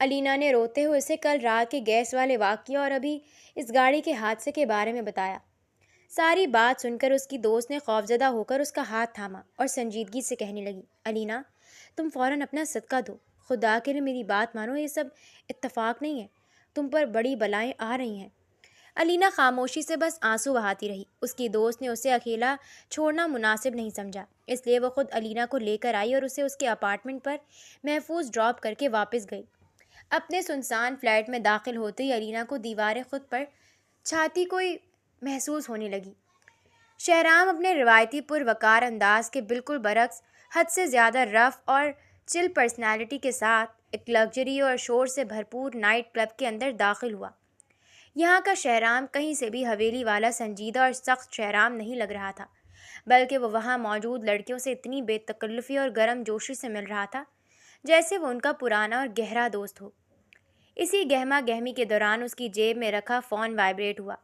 الینا نے روتے ہوئے اسے کل رات کے گیس والے واقعے اور ابھی اس گاڑی کے حادثے کے بارے میں بتایا۔ ساری بات سن کر اس کی دوست نے خوفزدہ ہو کر اس کا ہاتھ تھاما اور سنجیدگی سے کہنے لگی، الینا تم فوراً اپنا صدقہ دو، خدا کے لیے میری بات مانو، یہ سب اتفاق نہیں ہے، تم پر بڑی بلائیں آ رہی ہیں۔ الینا خاموشی سے بس آنسو بہاتی رہی۔ اس کی دوست نے اسے اکیلا چھوڑنا مناسب نہیں سمجھا، اس لیے وہ خود الینا کو لے کر آئی اور اسے اس کے اپارٹمنٹ پر محفوظ ڈراپ کر کے واپس گئی۔ اپنے سنسان فلیٹ میں داخل ہوتے ہی الینا کو دیواریں خود پر چھاتی کوئی محسوس ہونے لگی۔ شہرام اپنے روایتی پروقار انداز کے بالکل برعکس حد سے زیادہ رف اور چل پرسنالٹی کے ساتھ ایک لگژری اور شور سے بھرپور نائٹ کلب کے اندر داخل ہوا۔ یہاں کا شہرام کہیں سے بھی حویلی والا سنجیدہ اور سخت شہرام نہیں لگ رہا تھا، بلکہ وہ وہاں موجود لڑکیوں سے اتنی بے تکلفی اور گرم جوشی سے مل رہا تھا جیسے وہ ان کا پرانا اور گہرا دوست ہو۔ اسی گہما گہمی کے دوران اس کی جیب میں رکھا فون وائبریٹ ہوا۔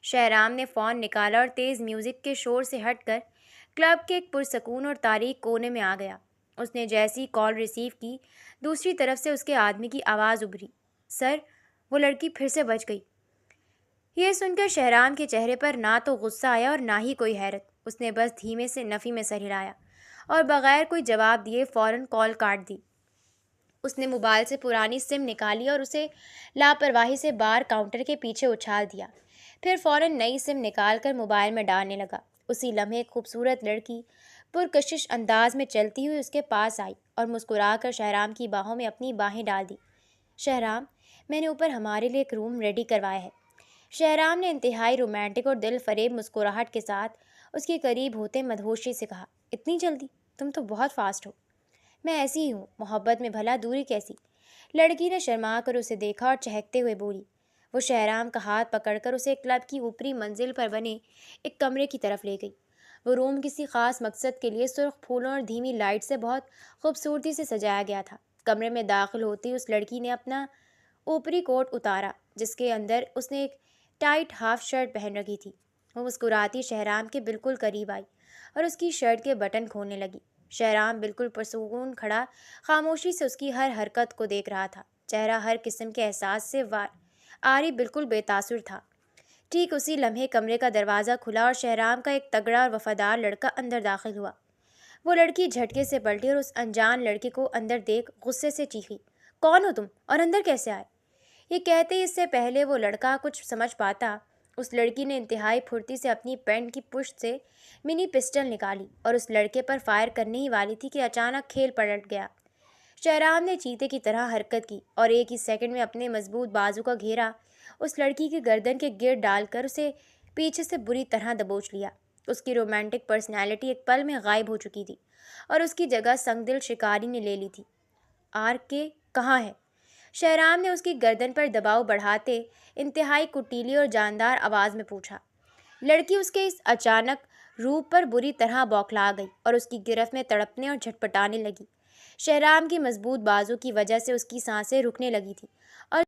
شہرام نے فون نکالا اور تیز میوزک کے شور سے ہٹ کر کلب کے ایک پرسکون اور تاریک کونے میں آ گیا۔ اس نے جیسی کال ریسیو کی، دوسری طرف سے اس کے آدمی کی آواز ابھری، سر وہ لڑکی پھر سے بچ گئی۔ یہ سن کر شہرام کے چہرے پر نہ تو غصہ آیا اور نہ ہی کوئی حیرت۔ اس نے بس دھیمے سے نفی میں سر ہلایا اور بغیر کوئی جواب دیے فوراً کال کاٹ دی۔ اس نے موبائل سے پرانی سم نکالی اور اسے لاپرواہی سے بار کاؤنٹر کے پیچھے اچھال دیا، پھر فوراً نئی سم نکال کر موبائل میں ڈالنے لگا۔ اسی لمحے ایک خوبصورت لڑکی پرکشش انداز میں چلتی ہوئی اس کے پاس آئی اور مسکرا کر شہرام کی باہوں میں اپنی باہیں ڈال دی۔ شہرام، میں نے اوپر ہمارے لیے ایک روم ریڈی کروایا ہے۔ شہرام نے انتہائی رومانٹک اور دل فریب مسکراہٹ کے ساتھ اس کے قریب ہوتے مدہوشی سے کہا، اتنی جلدی؟ تم تو بہت فاسٹ ہو۔ میں ایسی ہی ہوں، محبت میں بھلا دوری کیسی؟ لڑکی نے شرما کر اسے دیکھا اور چہکتے ہوئے بولی۔ وہ شہرام کا ہاتھ پکڑ کر اسے کلب کی اوپری منزل پر بنے ایک کمرے کی طرف لے گئی۔ وہ روم کسی خاص مقصد کے لیے سرخ پھولوں اور دھیمی لائٹ سے بہت خوبصورتی سے سجایا گیا تھا۔ کمرے میں داخل ہوتی اس لڑکی نے اپنا اوپری کوٹ اتارا جس کے اندر اس نے ایک ٹائٹ ہاف شرٹ پہن رکھی تھی۔ وہ مسکراتی شہرام کے بالکل قریب آئی اور اس کی شرٹ کے بٹن کھولنے لگی۔ شہرام بالکل پرسکون کھڑا خاموشی سے اس کی ہر حرکت کو دیکھ رہا تھا، چہرہ ہر قسم کے احساس سے عاری بالکل بے تاثر تھا۔ ٹھیک اسی لمحے کمرے کا دروازہ کھلا اور شہرام کا ایک تگڑا اور وفادار لڑکا اندر داخل ہوا۔ وہ لڑکی جھٹکے سے پلٹی اور اس انجان لڑکے کو اندر دیکھ غصے سے چیخی، کون ہو تم اور اندر کیسے آئے؟ یہ کہتے ہی اس سے پہلے وہ لڑکا کچھ سمجھ پاتا، اس لڑکی نے انتہائی پھرتی سے اپنی پینٹ کی پشت سے منی پسٹل نکالی اور اس لڑکے پر فائر کرنے ہی والی تھی کہ اچانک کھیل پلٹ گیا۔ شہرام نے چیتے کی طرح حرکت کی اور ایک ہی سیکنڈ میں اپنے مضبوط بازو کا گھیرا اس لڑکی کے گردن کے گرد ڈال کر اسے پیچھے سے بری طرح دبوچ لیا۔ اس کی رومانٹک پرسنالٹی ایک پل میں غائب ہو چکی تھی اور اس کی جگہ سنگ دل شکاری نے لے لی تھی۔ آر کے کہاں ہے؟ شہرام نے اس کی گردن پر دباؤ بڑھاتے انتہائی کٹیلی اور جاندار آواز میں پوچھا۔ لڑکی اس کے اس اچانک روپ پر بری طرح بوکھلا گئی اور اس کی گرفت میں تڑپنے اور جھٹپٹانے لگی۔ شہرام کی مضبوط بازو کی وجہ سے اس کی سانسیں رکنے لگی تھی اور